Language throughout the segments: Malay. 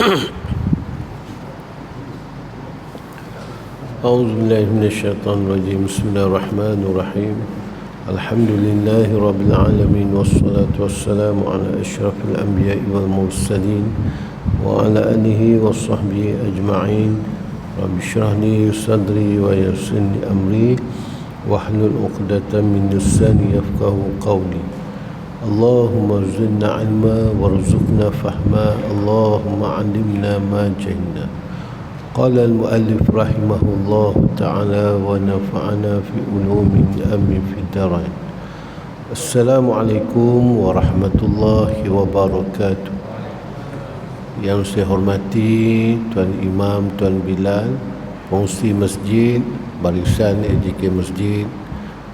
أعوذ بالله من الشيطان الرجيم. بسم الله الرحمن الرحيم. الحمد لله رب العالمين، والصلاة والسلام على أشرف الأنبياء والمرسلين وعلى آله وصحبه أجمعين. رب اشرح لي صدري ويسر لي أمري واحلل عقدة من لساني يفقهوا قولي. اللهم زدنا علما وارزقنا فهما. اللهم علمنا ما جهلنا. قال المؤلف رحمه الله تعالى ونفعنا في علوم آمين في الدارين. السلام عليكم warahmatullahi wabarakatuh. Yang saya hormati Tuan Imam, Tuan Bilal, Fungsi Masjid, Barisan AJK Masjid,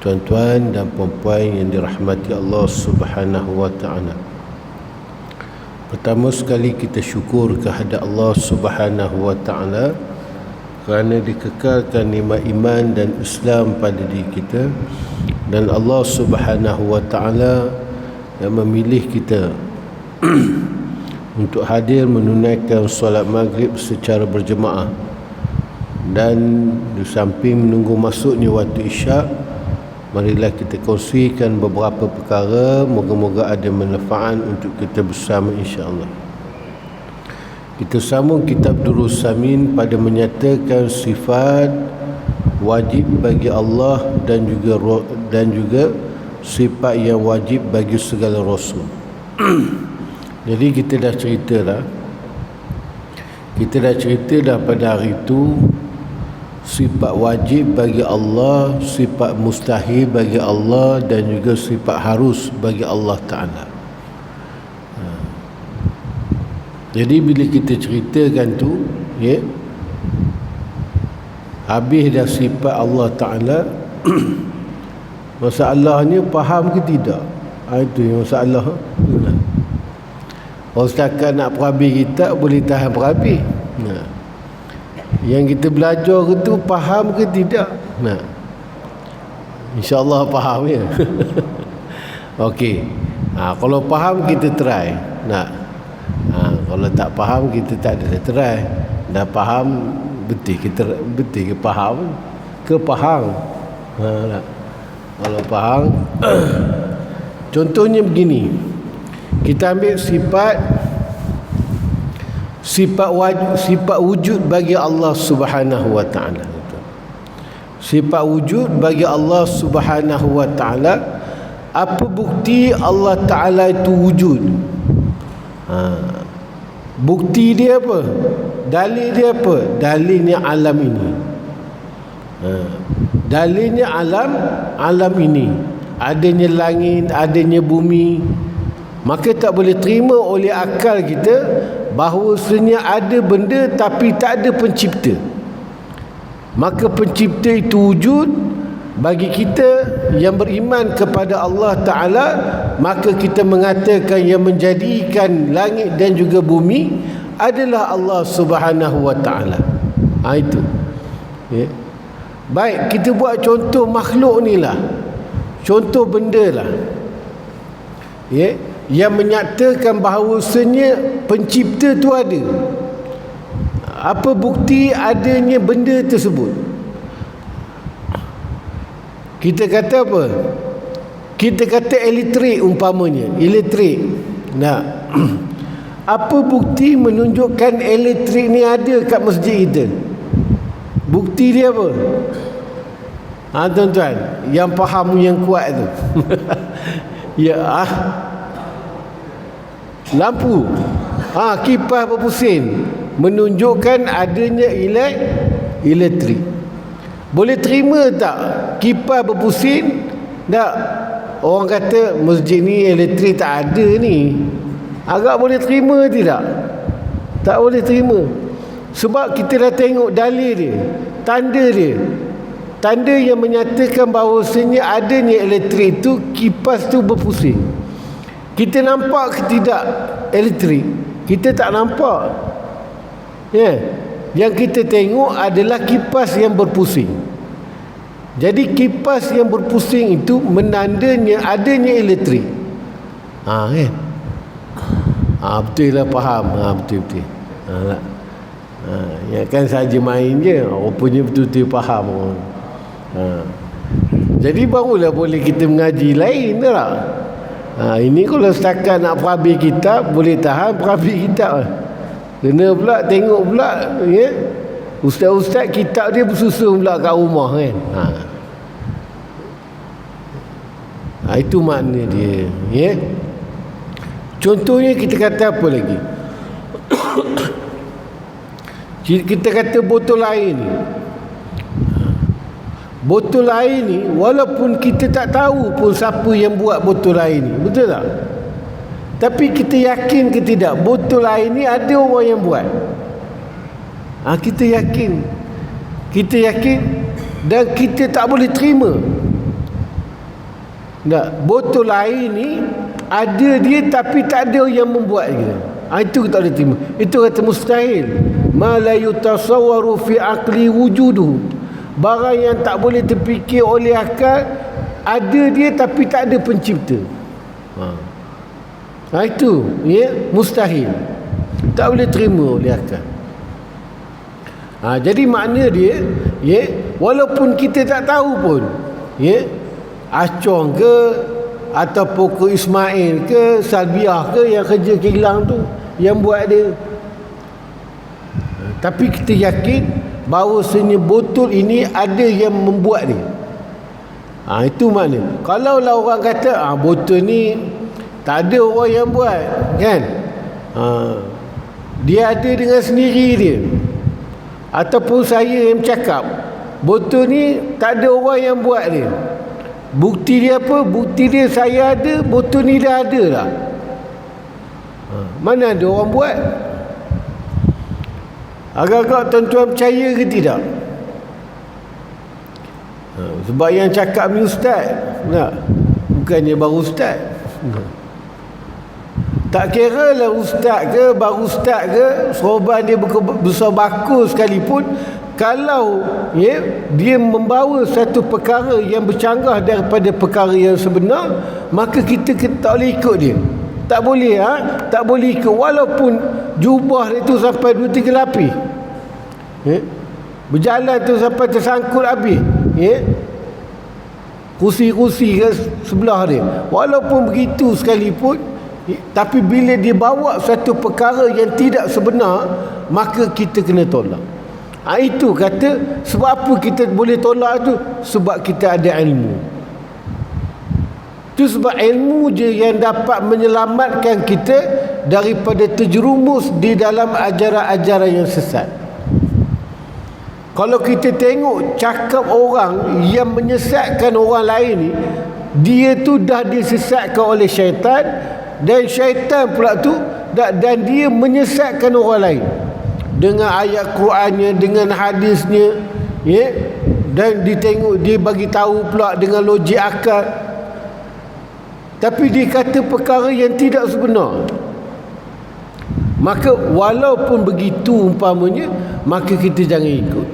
tuan-tuan dan puan-puan yang dirahmati Allah Subhanahu wa ta'ala. Pertama sekali kita syukur kehadap Allah Subhanahu wa ta'ala kerana dikekalkan nikmat iman dan Islam pada diri kita, dan Allah Subhanahu wa ta'ala yang memilih kita untuk hadir menunaikan solat maghrib secara berjemaah, dan di samping menunggu masuknya waktu isyak, marilah kita kongsikan beberapa perkara, moga-moga ada manfaat untuk kita bersama insya-Allah. Kita sambung kitab Durus Samin pada menyatakan sifat wajib bagi Allah dan juga sifat yang wajib bagi segala rasul. Jadi kita dah cerita dah pada hari itu sifat wajib bagi Allah, sifat mustahil bagi Allah, dan juga sifat harus bagi Allah Ta'ala. Jadi bila kita ceritakan tu, habis dah sifat Allah Ta'ala, masalahnya faham ke tidak? Itu yang masalah. Kalau setakat nak perhabis kitab, boleh tahan perhabis. Yang kita belajar itu faham ke tidak? InsyaAllah faham ya. Okey. Kalau faham kita try. Kalau tak faham kita tak ada try. Dah faham betul ke faham? Ke faham? Kalau faham contohnya begini. Kita ambil sifat wujud bagi Allah Subhanahu wa ta'ala. Sifat wujud bagi Allah Subhanahu wa ta'ala. Apa bukti Allah Ta'ala itu wujud? Bukti dia apa? Dalil dia apa? Dalilnya alam ini. Dalilnya alam ini. Adanya langit, adanya bumi. Maka tak boleh terima oleh akal kita bahawasanya ada benda tapi tak ada pencipta. Maka pencipta itu wujud. Bagi kita yang beriman kepada Allah Ta'ala, maka kita mengatakan yang menjadikan langit dan juga bumi adalah Allah Subhanahu wa ta'ala. Itu baik, kita buat contoh makhluk ni lah, contoh benda lah yang menyatakan bahawasanya pencipta tu ada. Apa bukti adanya benda tersebut? Kita kata apa? Kita kata elektrik umpamanya, elektrik. Apa bukti menunjukkan elektrik ni ada kat masjid kita? Bukti dia apa? Tuan-tuan yang faham yang kuat tu. Lampu, kipas berpusing menunjukkan adanya elektrik. Boleh terima tak kipas berpusing? Tak. Orang kata masjid ni elektrik tak ada ni. Agak boleh terima tidak? Tak boleh terima. Sebab kita dah tengok dalil dia, tanda yang menyatakan bahawasanya adanya elektrik itu, kipas tu berpusing. Kita nampak ke tidak elektrik? Kita tak nampak. Yang kita tengok adalah kipas yang berpusing. Jadi kipas yang berpusing itu menandanya adanya elektrik. Betul lah, faham. Betul. Ya kan saja main je, rupanya betul-betul faham orang. Jadi barulah boleh kita mengaji lain tak? Ini kalau setakat nak perabi kitab, boleh tahan perabi kitab. Kena pula tengok pula, ya, ustaz-ustaz kitab dia bersusun pula kat rumah kan. Itu makna dia, ya. Contohnya kita kata apa lagi? Kita kata botol air ni. Botol air ni, walaupun kita tak tahu pun siapa yang buat botol air ni, betul tak? Tapi kita yakin ke tidak, botol air ni ada orang yang buat. Kita yakin. Kita yakin dan kita tak boleh terima. Botol air ni ada dia tapi tak ada yang membuat dia. Itu kita tak boleh terima. Itu kata mustahil. Ma la yutasawwaru fi aqli wujuduhu. Barang yang tak boleh terfikir oleh akal, ada dia tapi tak ada pencipta. Itu, ya, mustahil. Tak boleh terima oleh akal. Jadi makna dia, ya, walaupun kita tak tahu pun, ya, Acong ke ataupun ke Ismail ke Salbiah ke yang kerja kilang tu yang buat dia, tapi kita yakin bahawasanya botol ini ada yang membuat dia. Itu makna. Kalau lah orang kata botol ni tak ada orang yang buat, kan, dia ada dengan sendiri dia, ataupun saya yang bercakap botol ni tak ada orang yang buat dia, bukti dia apa? Bukti dia saya ada, botol ni dah ada lah. Mana ada orang buat? Agak-agak tuan-tuan percaya ke tidak? Sebab yang cakap ni ustaz, bukannya baru ustaz. Tak kira lah ustaz ke, baru ustaz ke, sorban dia besar bakul sekalipun, kalau, ya, dia membawa satu perkara yang bercanggah daripada perkara yang sebenar, maka kita tak boleh ikut dia. Tak boleh, tak boleh ikut, walaupun jubah itu sampai 2-3 lapis, ya, berjalan tu sampai tersangkut habis, ya, kursi-kursi ke sebelah dia, walaupun begitu sekalipun, tapi bila dia bawa satu perkara yang tidak sebenar, maka kita kena tolak. Itu kata, sebab apa kita boleh tolak tu? Sebab kita ada ilmu. Itu sebab ilmu je yang dapat menyelamatkan kita daripada terjerumus di dalam ajaran-ajaran yang sesat. Kalau kita tengok cakap orang yang menyesatkan orang lain ni, dia tu dah disesatkan oleh syaitan, dan syaitan pula tu dan dia menyesatkan orang lain dengan ayat Qurannya, dengan hadisnya, ya, dan ditengok dia bagi tahu pula dengan logik akal, tapi dia kata perkara yang tidak sebenar. Maka walaupun begitu umpamanya, maka kita jangan ikut.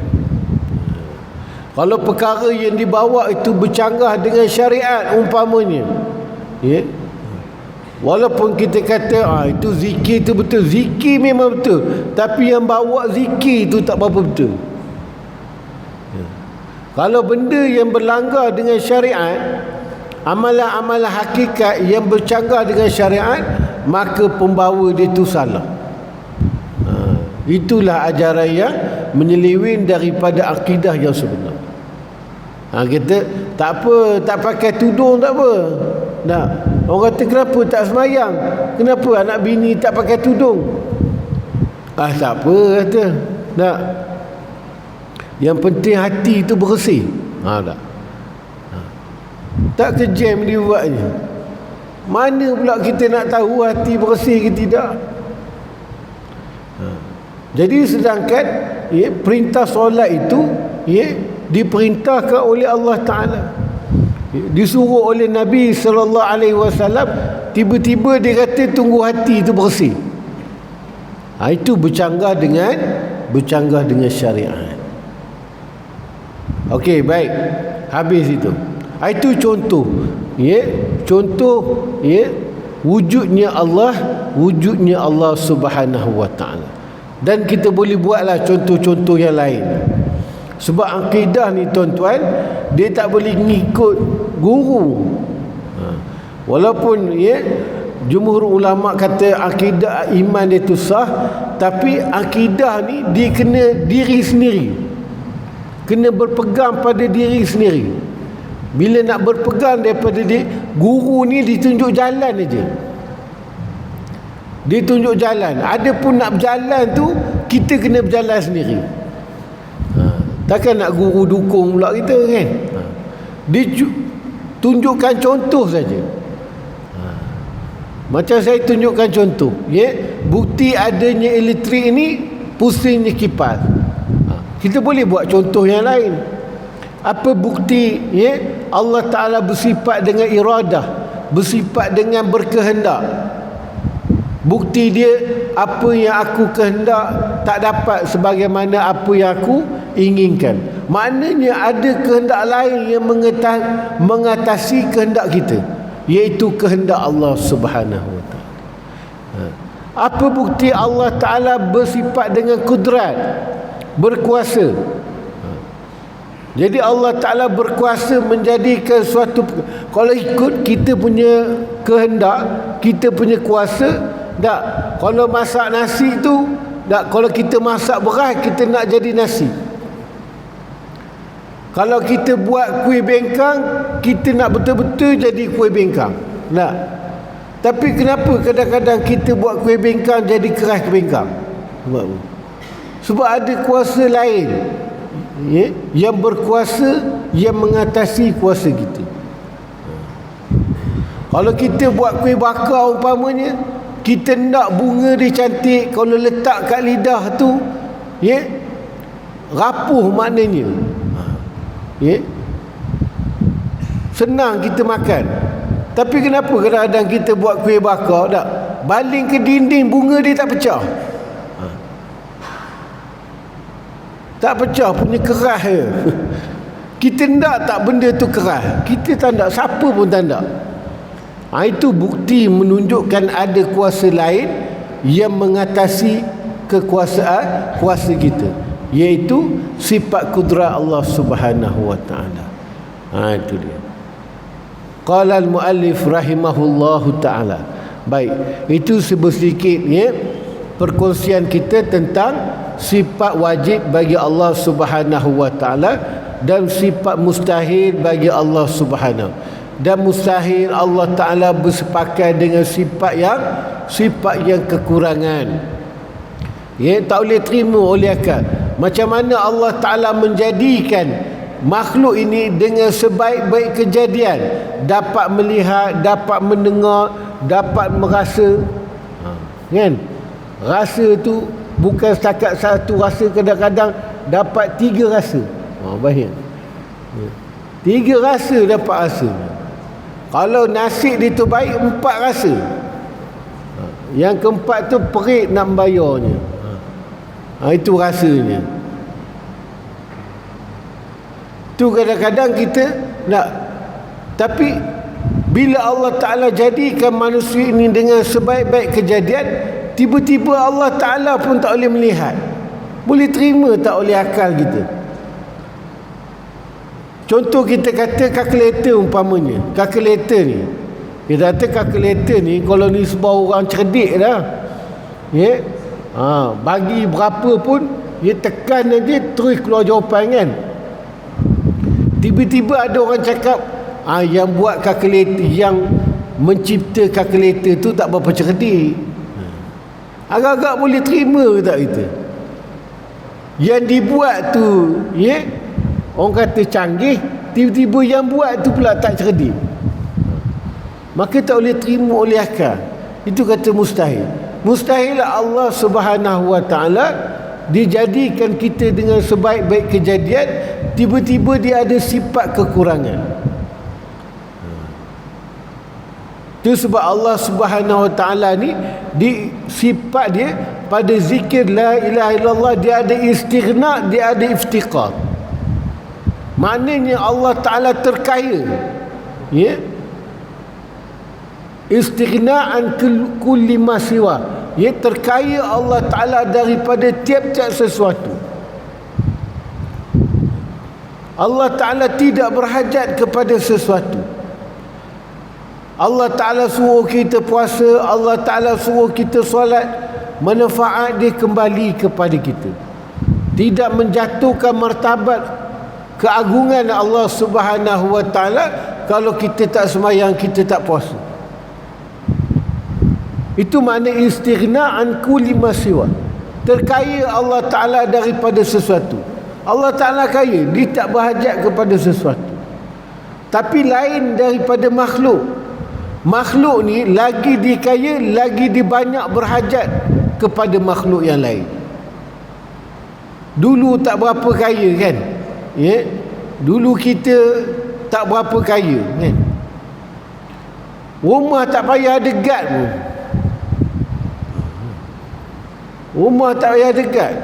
Kalau perkara yang dibawa itu bercanggah dengan syariat umpamanya, ya, walaupun kita kata itu zikir itu betul, zikir memang betul, tapi yang bawa zikir itu tak berapa betul. Kalau benda yang berlanggar dengan syariat, amalan-amalan hakikat yang bercanggah dengan syariat, maka pembawa dia itu salah. Itulah ajaran yang menyeleweng daripada akidah yang sebenar. Kita tak apa, tak pakai tudung tak apa. Orang kata kenapa tak semayang, kenapa anak bini tak pakai tudung? Tak apa kata. Yang penting hati itu bersih. Tak kejam dia buatnya. Mana pula kita nak tahu hati bersih ke tidak? Jadi sedangkan, ya, perintah solat itu, ya, diperintahkan oleh Allah Ta'ala, disuruh oleh Nabi SAW, tiba-tiba dia kata tunggu hati itu bersih. Itu bercanggah dengan syariat. Okey, baik, habis itu. Itu contoh, ya, contoh, ya, wujudnya Allah Subhanahu wa ta'ala. Dan kita boleh buatlah contoh-contoh yang lain. Sebab akidah ni tuan-tuan, dia tak boleh ngikut guru. Walaupun jumhur ulama kata akidah iman dia tu sah, tapi akidah ni dia kena diri sendiri, kena berpegang pada diri sendiri. Bila nak berpegang daripada dia, guru ni ditunjuk jalan aja. Dia tunjuk jalan. Ada pun nak berjalan tu, kita kena berjalan sendiri. Takkan nak guru dukung pula kita kan. Dia tunjukkan contoh saja. Macam saya tunjukkan contoh, bukti adanya elektrik ni pusingnya kipas. Kita boleh buat contoh yang lain. Apa bukti Allah Ta'ala bersifat dengan iradah, bersifat dengan berkehendak. Bukti dia, apa yang aku kehendak tak dapat sebagaimana apa yang aku inginkan. Maknanya ada kehendak lain yang mengatasi kehendak kita, iaitu kehendak Allah Subhanahu Wa Ta'ala. Apa bukti Allah Ta'ala bersifat dengan kudrat, berkuasa? Jadi Allah Ta'ala berkuasa menjadikan suatu, kalau ikut kita punya kehendak, kita punya kuasa, tak. Kalau masak nasi tu, tak. Kalau kita masak beras, kita nak jadi nasi. Kalau kita buat kuih bengkang, kita nak betul-betul jadi kuih bengkang. Tak. Tapi kenapa kadang-kadang kita buat kuih bengkang jadi keras bengkang? Sebab apa? Sebab ada kuasa lain yang berkuasa, yang mengatasi kuasa kita. Kalau kita buat kuih bakar umpamanya, kita nak bunga dia cantik, kalau letak kat lidah tu rapuh maknanya. Senang kita makan. Tapi kenapa kadang-kadang kita buat kuih bakar, tak, baling ke dinding, bunga dia tak pecah. Tak pecah, punya keras je. Kita nak tak benda tu keras? Kita tak nak, siapa pun tak nak. Itu bukti menunjukkan ada kuasa lain yang mengatasi kekuasaan kuasa kita, iaitu sifat kudrat Allah Subhanahu Wa Ta'ala. Itu dia. Qala al-muallif rahimahullahu ta'ala. Baik, itu sedikit perkongsian kita tentang sifat wajib bagi Allah Subhanahu Wa Ta'ala dan sifat mustahil bagi Allah Subhanahu. Dan mustahil Allah Ta'ala bersepakat dengan sifat yang kekurangan. Tak boleh terima oleh akal. Macam mana Allah Ta'ala menjadikan makhluk ini dengan sebaik-baik kejadian, dapat melihat, dapat mendengar, dapat merasa. Kan? Rasa tu bukan setakat satu rasa, kadang-kadang dapat 3 rasa. Banyak. 3 rasa dapat rasa. Kalau nasib dia tu baik, 4 rasa. Yang keempat tu perit nak membayarnya. Itu rasanya. Tu kadang-kadang kita nak. Tapi bila Allah Ta'ala jadikan manusia ini dengan sebaik-baik kejadian, tiba-tiba Allah Ta'ala pun tak boleh melihat. Boleh terima tak oleh akal kita? Contoh kita kata kalkulator umpamanya. Kalkulator ni, kita kata kalkulator ni kalau nisbah orang cerdik dah, bagi berapa pun dia tekan aja terus keluar jawapan kan. Tiba-tiba ada orang cakap yang buat kalkulator, yang mencipta kalkulator tu tak berapa cerdik. Agak-agak boleh terima ke tak kita? Yang dibuat tu orang kata canggih, tiba-tiba yang buat tu pula tak cerdik. Maka tak boleh terima oleh akal. Itu kata mustahil. Mustahil Allah Subhanahu Wa Ta'ala dijadikan kita dengan sebaik-baik kejadian, tiba-tiba dia ada sifat kekurangan. Itu sebab Allah Subhanahu Wa Ta'ala ni, di sifat dia pada zikir la ilaha illallah, dia ada istighna, dia ada iftiqar. Maknanya Allah Ta'ala terkaya, istighna'an kulli ma siwa, terkaya Allah Ta'ala daripada tiap-tiap sesuatu. Allah Ta'ala tidak berhajat kepada sesuatu. Allah Ta'ala suruh kita puasa, Allah Ta'ala suruh kita solat, manfaat dia kembali kepada kita. Tidak menjatuhkan martabat keagungan Allah Subhanahu wa Ta'ala kalau kita tak sembahyang, kita tak puasa. Itu makna istighna an kulli ma siwa. Terkaya Allah Ta'ala daripada sesuatu. Allah Ta'ala kaya, dia tak berhajat kepada sesuatu. Tapi lain daripada makhluk. Makhluk ni lagi dia kaya, lagi dia banyak berhajat kepada makhluk yang lain. Dulu tak berapa kaya kan, dulu kita tak berapa kaya kan, rumah tak payah ada guard pun. Rumah tak payah ada guard.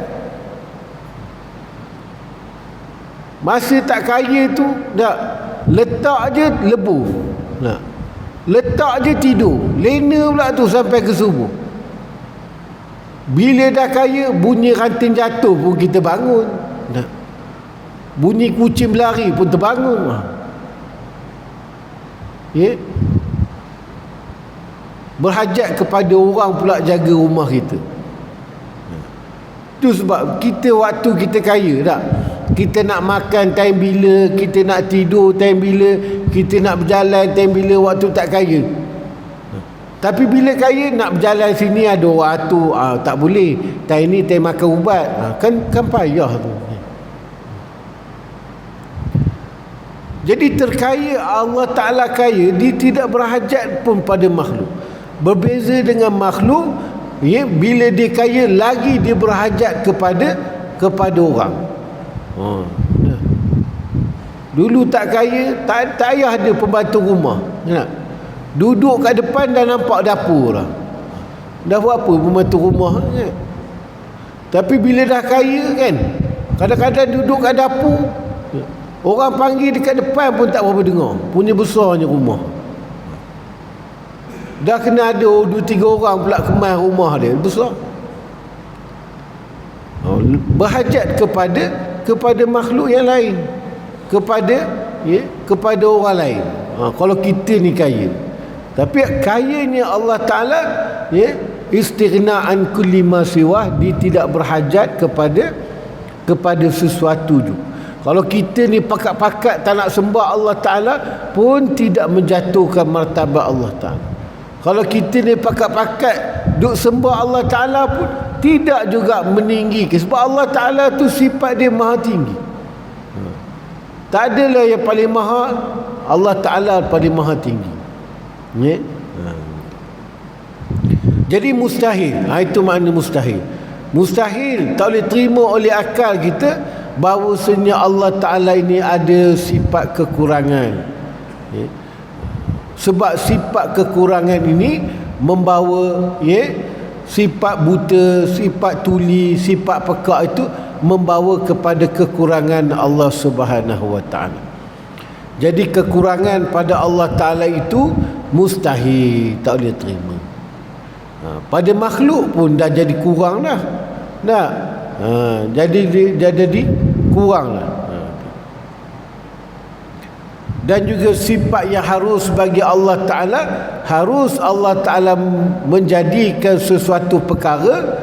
Masa tak kaya tu dah letak je lebuh, letak je tidur, lena pula tu sampai ke subuh. Bila dah kaya, bunyi ranting jatuh pun kita bangun, bunyi kucing berlari pun terbangun. Berhajat kepada orang pula jaga rumah kita. Itu sebab kita waktu kita kaya tak, kita nak makan time bila, kita nak tidur time bila, kita nak berjalan time bila waktu tak kaya. Tapi bila kaya nak berjalan sini ada orang tu, tak boleh, time ni time makan ubat, kan payah tu. Jadi terkaya Allah Ta'ala kaya, dia tidak berhajat pun pada makhluk. Berbeza dengan makhluk, bila dia kaya lagi dia berhajat kepada orang. Dulu tak kaya, tak payah ada pembantu rumah. Duduk kat depan dah nampak dapur lah. Dah buat apa pembantu rumah? Tapi bila dah kaya kan, kadang-kadang duduk kat dapur, orang panggil dekat depan pun tak berapa dengar. Punya besarnya rumah. Dah kena ada 2-3 orang pula kemas rumah dia besar. Berhajat kepada makhluk yang lain, kepada orang lain. Kalau kita ni kaya. Tapi kayanya Allah Ta'ala, istighna an kulli ma siwah, dia tidak berhajat kepada sesuatu juga. Kalau kita ni pakat-pakat tak nak sembah Allah Ta'ala pun tidak menjatuhkan martabat Allah Ta'ala. Kalau kita ni pakat-pakat duk sembah Allah Ta'ala pun tidak juga meninggikan. Sebab Allah Ta'ala tu sifat dia maha tinggi. Tak adalah yang paling maha, Allah Ta'ala paling maha tinggi. Jadi mustahil, itu makna mustahil. Mustahil tak boleh terima oleh akal kita bahawasanya Allah Ta'ala ini ada sifat kekurangan. Sebab sifat kekurangan ini membawa sifat buta, sifat tuli, sifat pekak itu membawa kepada kekurangan Allah Subhanahu wa Ta'ala. Jadi kekurangan pada Allah Ta'ala itu mustahil, tak boleh terima. Pada makhluk pun dah jadi kurang dah. Jadi kurang lah. Dan juga sifat yang harus bagi Allah Ta'ala, harus Allah Ta'ala menjadikan sesuatu perkara,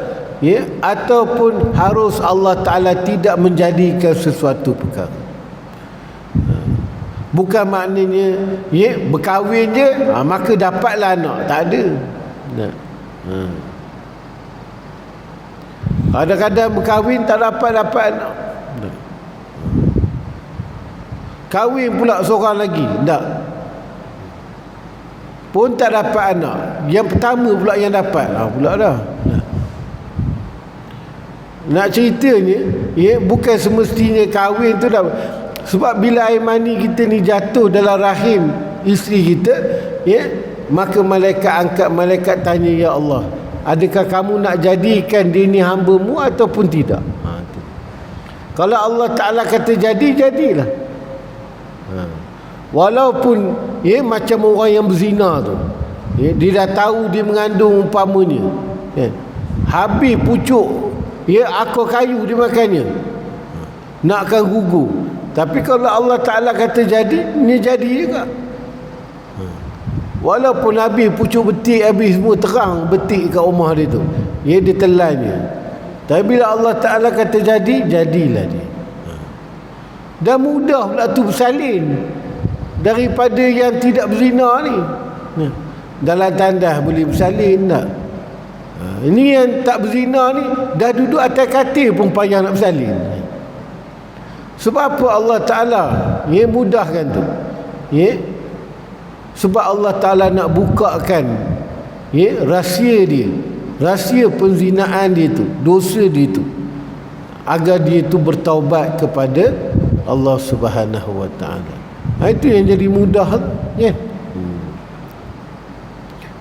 ataupun harus Allah Ta'ala tidak menjadikan sesuatu perkara. Bukan maknanya berkahwin je maka dapatlah anak, tak ada. Kadang-kadang berkahwin tak dapat anak. Kahwin pula seorang lagi, tak, pun tak dapat anak. Yang pertama pula yang dapat pula dah. Nak ceritanya, bukan semestinya kahwin tu dah. Sebab bila air mani kita ni jatuh dalam rahim isteri kita, maka malaikat angkat, malaikat tanya, ya Allah, adakah kamu nak jadikan dia ni hamba-Mu ataupun tidak? Kalau Allah Ta'ala kata jadi, jadilah. Walaupun macam orang yang berzina tu, dia dah tahu dia mengandung umpamanya, kan? Habis pucuk, akar kayu dia makannya, nakkan gugur. Tapi kalau Allah Ta'ala kata jadi, ni jadi juga. Walaupun habis pucuk betik, habis semua terang betik kat rumah dia tu, dia telannya. Tapi bila Allah Ta'ala kata jadi, jadilah dia. Dah mudah pula tu bersalin daripada yang tidak berzina ni. Dalam tandas boleh bersalin tak? Ini yang tak berzina ni dah duduk atas katil pun payah nak bersalin. Sebab apa Allah Ta'ala mudahkan tu? Sebab Allah Ta'ala nak bukakan rahsia dia, rahsia penzinaan dia tu, dosa dia tu, agar dia tu bertaubat kepada Allah Subhanahu wa Ta'ala. Itu yang jadi mudah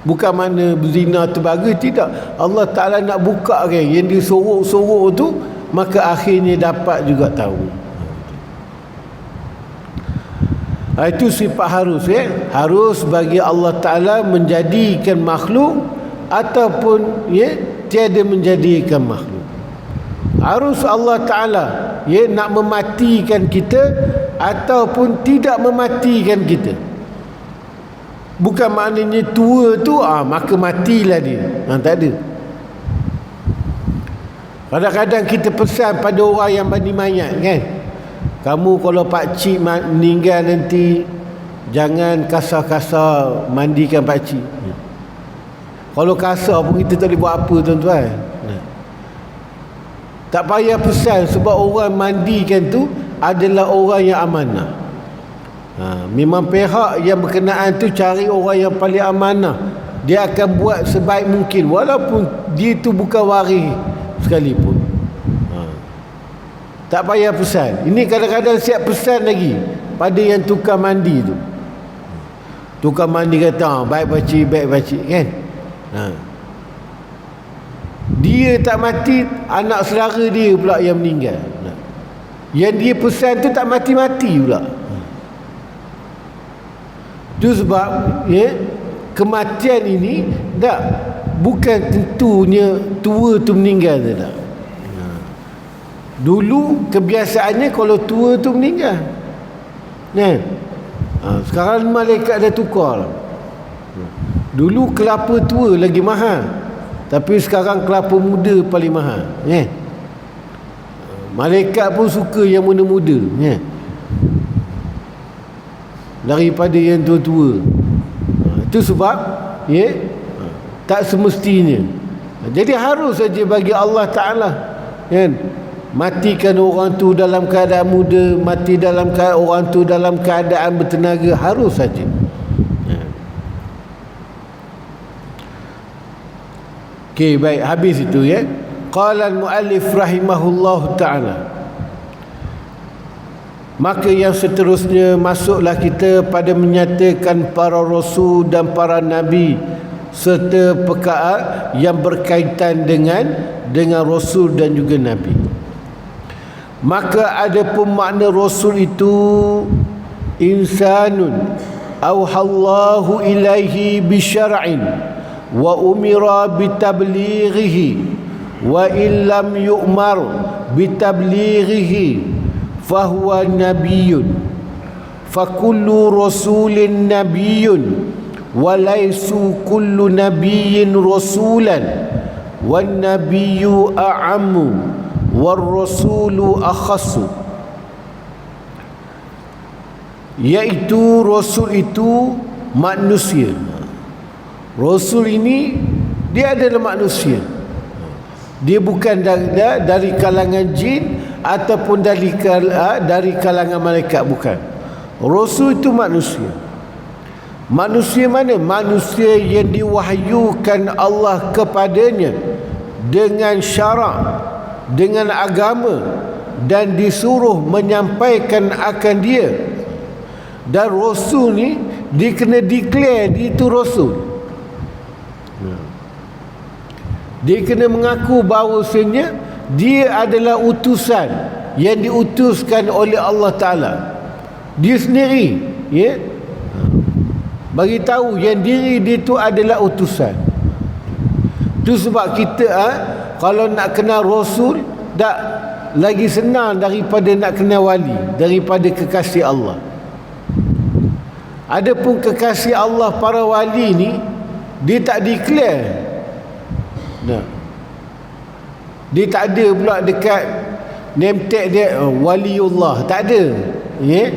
Bukan mana berzina tu bagus, tidak. Allah Ta'ala nak buka kan yang disorok-sorok tu, maka akhirnya dapat juga tahu. Itu sifat harus harus bagi Allah Ta'ala menjadikan makhluk ataupun tiada menjadikan makhluk. Harus Allah Ta'ala nak mematikan kita ataupun tidak mematikan kita. Bukan maknanya tua tu maka matilah dia. Tak ada. Kadang-kadang kita pesan pada orang yang mandi mayat kan, kamu kalau pakcik meninggal nanti jangan kasar-kasar mandikan pakcik. Kalau kasar pun kita tak boleh buat apa tuan-tuan. Tak payah pesan, sebab orang mandikan tu adalah orang yang amanah. Memang pihak yang berkenaan tu cari orang yang paling amanah. Dia akan buat sebaik mungkin walaupun dia tu bukan waris sekalipun. Tak payah pesan. Ini kadang-kadang siap pesan lagi pada yang tukar mandi tu. Tukar mandi kata baik pakcik kan. Dia tak mati, anak saudara dia pula yang meninggal. Yang dia pesan tu tak mati-mati pula. Itu sebab kematian ini bukan tentunya tua tu meninggal tak. Dulu kebiasaannya kalau tua tu meninggal. Sekarang malaikat dah tukar. Dulu kelapa tua lagi mahal, tapi sekarang kelapa muda paling mahal. Malaikat pun suka yang muda-muda daripada yang tua-tua. Itu sebab tak semestinya. Jadi harus saja bagi Allah Ta'ala matikan orang tu dalam keadaan muda, mati dalam keadaan orang tu dalam keadaan bertenaga, harus saja. Okey, baik, habis itu Qala al-muallif rahimahullahu ta'ala. Maka yang seterusnya masuklah kita pada menyatakan para rasul dan para nabi serta perkara yang berkaitan dengan rasul dan juga nabi. Maka adapun makna rasul itu insanun auhallahu ilaihi bisyar'in wa umira bitablighihi wa illam yu'mar bitablighihi fahuwa nabiyyun fakullu rasulin nabiyyun wa laysu kullu nabiyyin rasulan wan nabiyyu a'ammu war rasulu akhassu. Iaitu rasul itu manusia. Rasul ini dia adalah manusia. Dia bukan dari kalangan jin ataupun dari kalangan malaikat, bukan. Rasul itu manusia. Manusia mana? Manusia yang diwahyukan Allah kepadanya dengan syarak, dengan agama, dan disuruh menyampaikan akan dia. Dan Rasul ni dia kena declare dia itu Rasul. Dia kena mengaku bahawasanya dia adalah utusan yang diutuskan oleh Allah Ta'ala. Dia sendiri bagi tahu yang diri dia itu adalah utusan. Itu sebab kita kalau nak kenal Rasul tak lagi senang daripada nak kenal wali, daripada kekasih Allah. Adapun kekasih Allah para wali ni dia tak declare. Nah. Dia tak ada pula dekat name tag dia waliullah, tak ada. Ya.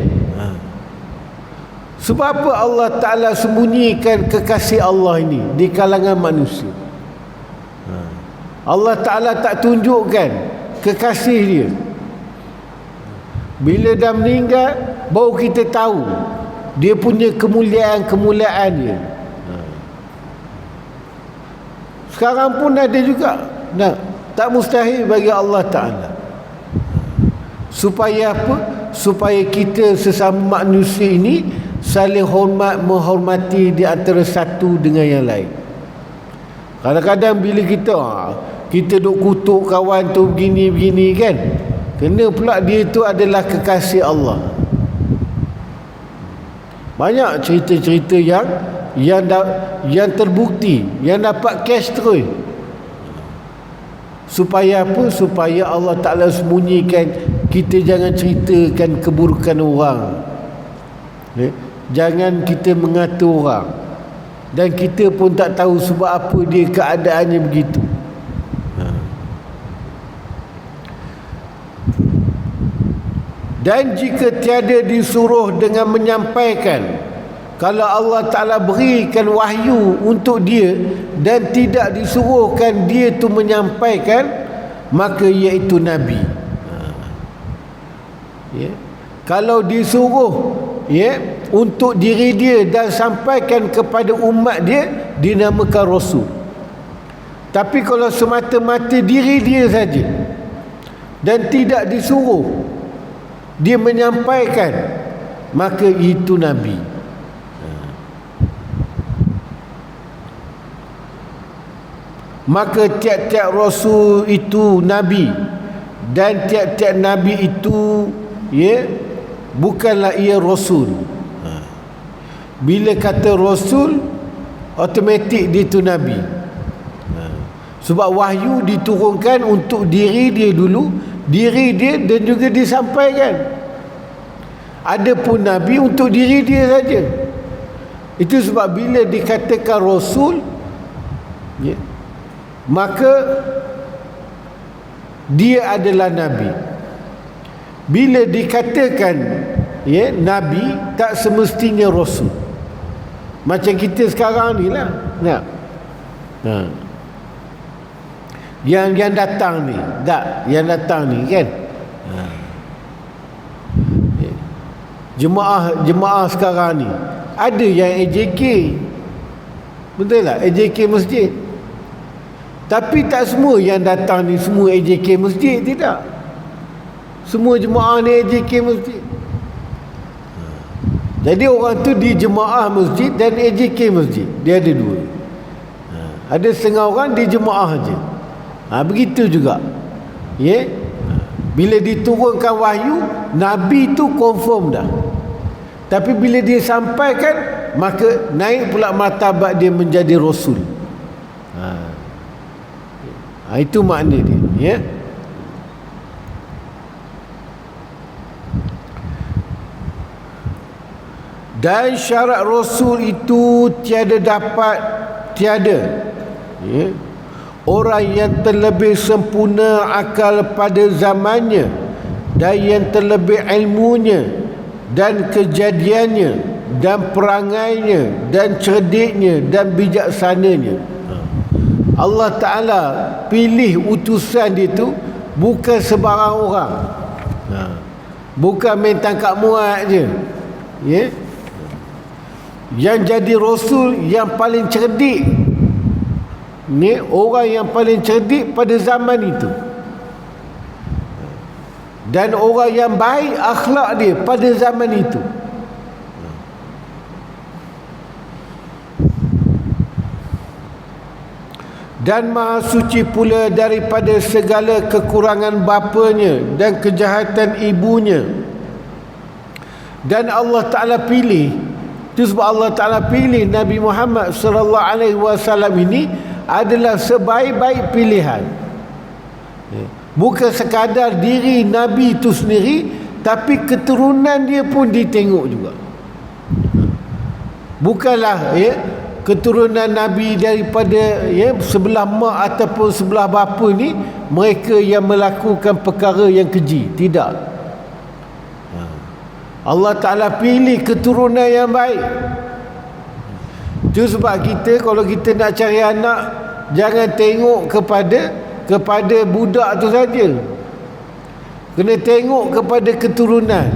Sebab apa Allah Ta'ala sembunyikan kekasih Allah ini di kalangan manusia? Allah Ta'ala tak tunjukkan kekasih dia. Bila dah meninggal baru kita tahu dia punya kemuliaan dia. Sekarang pun ada juga. Tak mustahil bagi Allah Ta'ala. Supaya apa? Supaya kita sesama manusia ini saling menghormati di antara satu dengan yang lain. Kadang-kadang bila kita duk kutuk kawan tu begini-begini kan, kena pula dia tu adalah kekasih Allah. Banyak cerita-cerita yang terbukti, yang dapat cash terus. Supaya apa? Supaya Allah Ta'ala sembunyikan, kita jangan ceritakan keburukan orang. Jangan kita mengata orang. Dan kita pun tak tahu sebab apa dia keadaannya begitu. Dan jika tiada disuruh dengan menyampaikan, kalau Allah Ta'ala berikan wahyu untuk dia dan tidak disuruhkan dia tu menyampaikan, maka iaitu Nabi. Kalau disuruh untuk diri dia dan sampaikan kepada umat dia, dinamakan Rasul. Tapi kalau semata-mata diri dia saja dan tidak disuruh dia menyampaikan, maka itu Nabi. Maka tiap-tiap Rasul itu Nabi, dan tiap-tiap Nabi itu bukanlah ia Rasul. Bila kata Rasul, automatik dia itu Nabi. Sebab wahyu diturunkan untuk diri dia dulu, diri dia, dan juga disampaikan. Adapun Nabi untuk diri dia saja. Itu sebab bila dikatakan Rasul, maka dia adalah Nabi. Bila dikatakan Nabi, tak semestinya Rasul. Macam kita sekarang ni lah. Yang datang ni, yang datang ni kan. Jemaah sekarang ni ada yang AJK, betul tak? AJK masjid. Tapi tak semua yang datang ni semua AJK masjid, tidak. Semua jemaah ni AJK masjid. Jadi orang tu di jemaah masjid dan AJK masjid, dia ada dua. Ada setengah orang di jemaah je. Begitu juga. Bila diturunkan wahyu, Nabi tu confirm dah. Tapi bila dia sampaikan, maka naik pula martabat dia menjadi Rasul. Itu makna dia. Dan syarat Rasul itu tiada orang yang terlebih sempurna akal pada zamannya, dan yang terlebih ilmunya dan kejadiannya dan perangainya dan cerdiknya dan bijaksananya. Allah Ta'ala pilih utusan dia tu bukan sebarang orang. Bukan main tangkap muat je. Yang jadi Rasul yang paling cerdik, orang yang paling cerdik pada zaman itu, dan orang yang baik akhlak dia pada zaman itu. Dan maha suci pula daripada segala kekurangan bapanya dan kejahatan ibunya. Dan Allah Ta'ala pilih, itu sebab Allah Ta'ala pilih Nabi Muhammad sallallahu alaihi wasallam ini adalah sebaik-baik pilihan. Bukan sekadar diri Nabi itu sendiri, tapi keturunan dia pun ditengok juga. Bukanlah keturunan Nabi daripada sebelah mak ataupun sebelah bapa ni mereka yang melakukan perkara yang keji. Tidak. Allah Ta'ala pilih keturunan yang baik. Itu sebab kita kalau kita nak cari anak, jangan tengok kepada budak tu saja. Kena tengok kepada keturunan.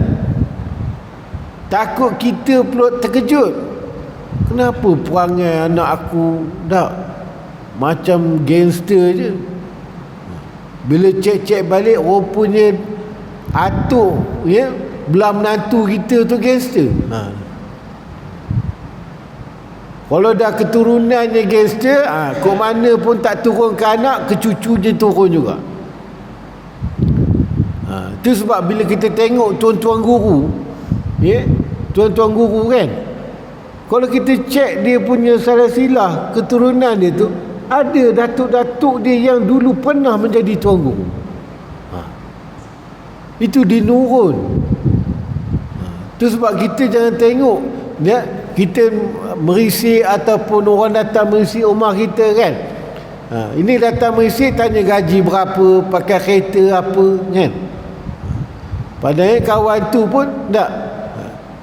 Takut kita pula terkejut. Kenapa perangai anak aku dah macam gangster je. Bila cek-cek balik rupanya atuk belah menantu kita tu gangster. Kalau dah keturunannya gangster, kok mana pun tak turun ke anak, ke cucu je turun juga. Itu sebab bila kita tengok tuan-tuan guru, tuan-tuan guru kan, kalau kita cek dia punya silsilah keturunan dia tu, ada datuk-datuk dia yang dulu pernah menjadi tuan guru. Itu dinurun. Itu sebab kita jangan tengok kita merisik ataupun orang datang merisik rumah kita kan. Ini datang merisik tanya gaji berapa, pakai kereta apa kan. Padahal kawan tu pun tak,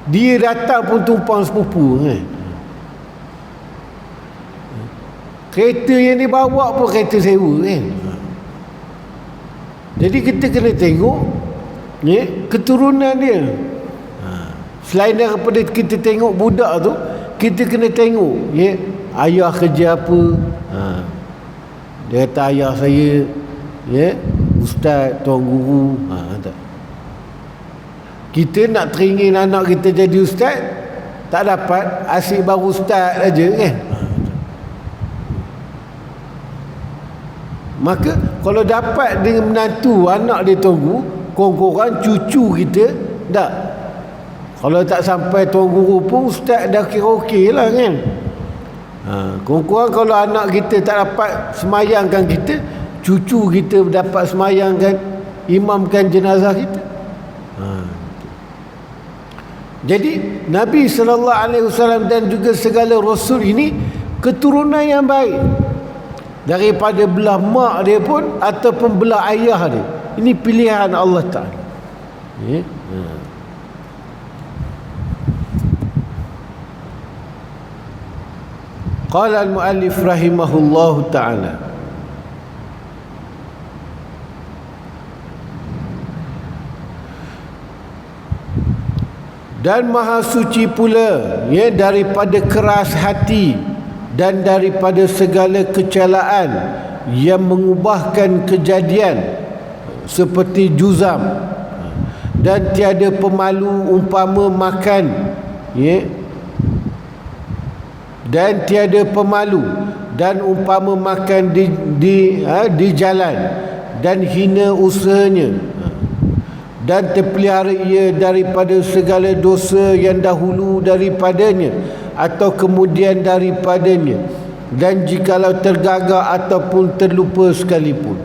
dia datang pun tumpang sepupu kan. Kereta yang dia bawa pun kereta sewa kan. Jadi kita kena tengok keturunan dia. Selain daripada kita tengok budak tu, kita kena tengok ayah kerja apa. Dia kata ayah saya ustaz, tuan guru. Tak. Kita nak teringin anak kita jadi ustaz, tak dapat, asyik baru ustaz aja kan. Maka kalau dapat dengan menantu anak dia tuan guru, korang-korang cucu kita tak. Kalau tak sampai tuan guru pun ustaz dah kira okey lah kan. Korang-korang kalau anak kita tak dapat semayangkan kita, cucu kita dapat semayangkan, imamkan jenazah kita. Jadi Nabi SAW dan juga segala Rasul ini keturunan yang baik. Daripada belah mak dia pun ataupun belah ayah dia. Ini pilihan Allah Ta'ala. Qala al-muallif rahimahullahu ta'ala, dan maha suci pula daripada keras hati dan daripada segala kecelaan yang mengubahkan kejadian seperti juzam, dan tiada pemalu umpama makan dan tiada pemalu dan umpama makan di jalan dan hina usahanya, dan terpelihara ia daripada segala dosa yang dahulu daripadanya atau kemudian daripadanya, dan jikalau tergagak ataupun terlupa sekalipun.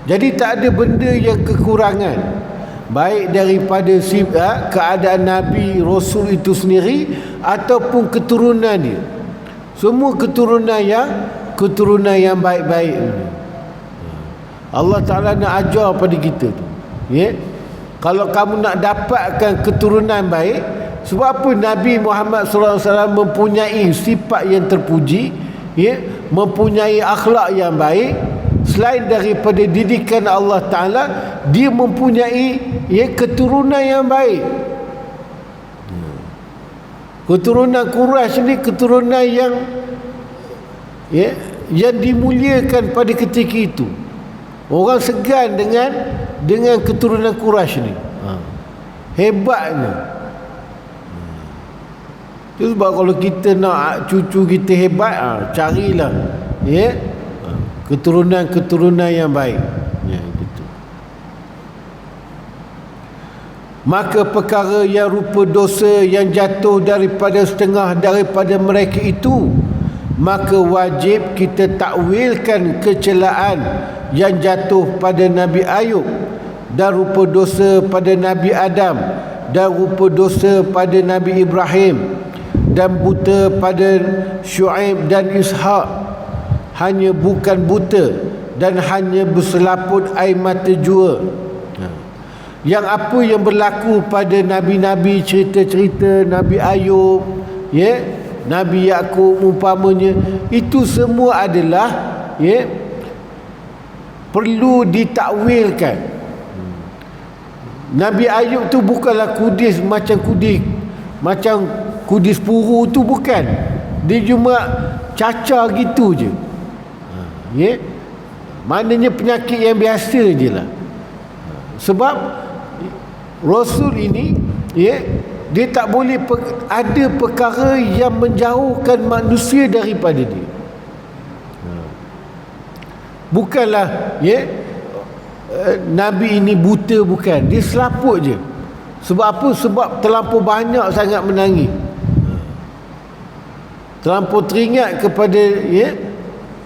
Jadi tak ada benda yang kekurangan, baik daripada keadaan Nabi Rasul itu sendiri ataupun keturunan dia. Semua keturunan yang baik-baik. Allah Ta'ala nak ajar pada kita tu. Kalau kamu nak dapatkan keturunan baik, sebab apa Nabi Muhammad SAW mempunyai sifat yang terpuji, mempunyai akhlak yang baik. Selain daripada didikan Allah Ta'ala, dia mempunyai keturunan yang baik. Keturunan Quraisy ni keturunan yang dimuliakan pada ketika itu. Orang segan dengan keturunan Quraisy ni. Hebatnya. Itu sebab kalau kita nak cucu kita hebat, carilah keturunan-keturunan yang baik. Gitu. Maka perkara yang rupa dosa yang jatuh daripada setengah daripada mereka itu maka wajib kita takwilkan kecelaan yang jatuh pada Nabi Ayub dan rupa dosa pada Nabi Adam dan rupa dosa pada Nabi Ibrahim dan buta pada Syuaib dan Ishaq, hanya bukan buta dan hanya berselaput air mata jua. Yang apa yang berlaku pada nabi-nabi, cerita-cerita Nabi Ayub, ya, Nabi Yakub umpamanya, itu semua adalah, ya, perlu ditakwilkan. Nabi Ayub tu bukanlah kudis macam kudis puru tu, bukan. Dia cuma cacar gitu je, ya, maknanya penyakit yang biasa je lah. Sebab Rasul ini, ya, dia tak boleh ada perkara yang menjauhkan manusia daripada dia. Bukanlah, ya, Nabi ini buta, bukan. Dia selaput je. Sebab apa? Sebab terlampau banyak sangat menangis, terlampau teringat kepada, ya,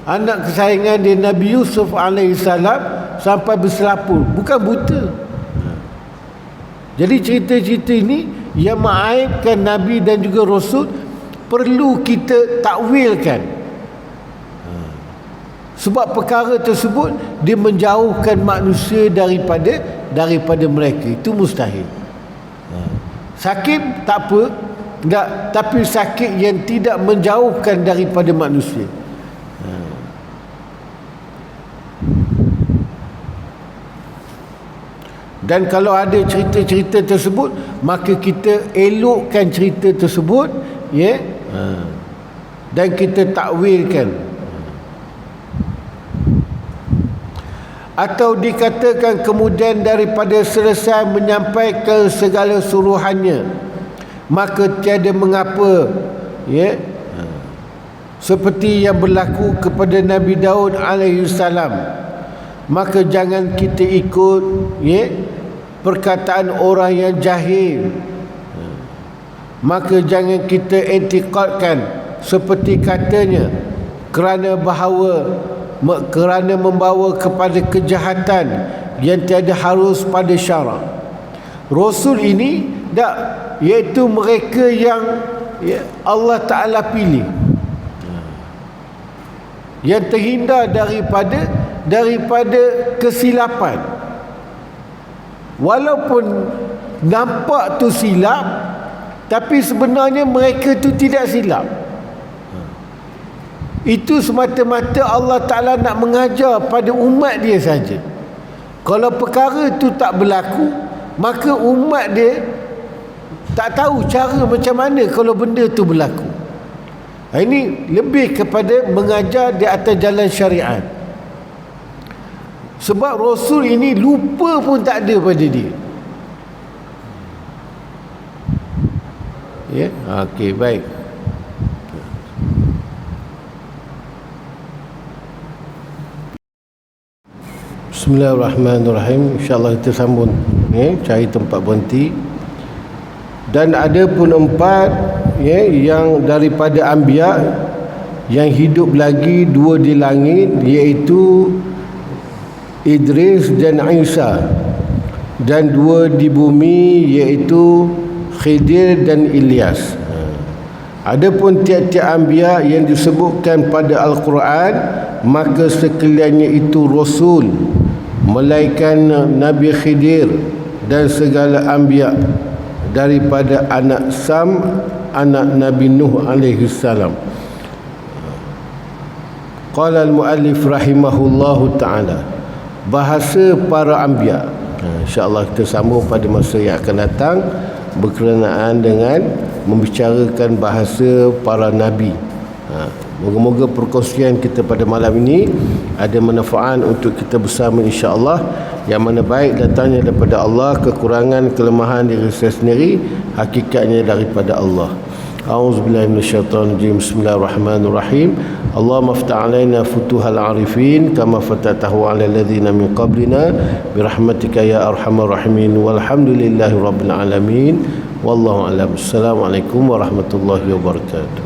anak kesayangan dia Nabi Yusuf alaihissalam sampai berselaput. Bukan buta. Jadi cerita-cerita ini yang mengaibkan Nabi dan juga Rasul perlu kita takwilkan. Sebab perkara tersebut dia menjauhkan manusia daripada mereka. Itu mustahil. Sakit tak apa, tak, tapi sakit yang tidak menjauhkan daripada manusia. Dan kalau ada cerita-cerita tersebut, maka kita elokkan cerita tersebut, ya, dan kita takwilkan. Atau dikatakan kemudian daripada selesai menyampaikan segala suruhannya, maka tiada mengapa, ya, seperti yang berlaku kepada Nabi Daud alaihissalam, maka jangan kita ikut, ya, perkataan orang yang jahil. Maka jangan kita i'tiqadkan seperti katanya, kerana membawa kepada kejahatan yang tiada harus pada syarak. Rasul ini tak, iaitu mereka yang, ya, Allah Ta'ala pilih, yang terhindar daripada kesilapan. Walaupun nampak tu silap, tapi sebenarnya mereka tu tidak silap. Itu semata-mata Allah Ta'ala nak mengajar pada umat dia saja. Kalau perkara tu tak berlaku, maka umat dia tak tahu cara macam mana kalau benda tu berlaku. Ini lebih kepada mengajar di atas jalan syariat. Sebab Rasul ini lupa pun tak ada pada dia. Ya, okey, baik. Bismillahirrahmanirrahim. InsyaAllah kita sambung, ya, cari tempat berhenti. Dan ada pun 4, ya, yang daripada anbiya yang hidup lagi, 2 di langit, iaitu Idris dan Isa, dan 2 di bumi, iaitu Khidir dan Ilyas. Adapun tiap-tiap anbiya yang disebutkan pada Al-Quran, maka sekaliannya itu Rasul, melainkan Nabi Khidir dan segala anbiya daripada anak Sam, anak Nabi Nuh alaihi salam. Qala al-muallif rahimahullahu ta'ala, bahasa para anbiya. InsyaAllah kita sambung pada masa yang akan datang berkenaan dengan membicarakan bahasa para nabi. Moga-moga perkongsian kita pada malam ini ada manfaat untuk kita bersama, insya-Allah. Yang mana baik datangnya daripada Allah, kekurangan, kelemahan diri saya sendiri hakikatnya daripada Allah. A'udzubillahi minasyaitonirrajim. Bismillahirrahmanirrahim. Allahumma aftah 'alaina futuhal 'arifin kama fatatahu 'ala alladhina min qablina birahmatika ya arhamar rahimin. Walhamdulillahi rabbil alamin. Wallahu a'lam. Assalamualaikum warahmatullahi wabarakatuh.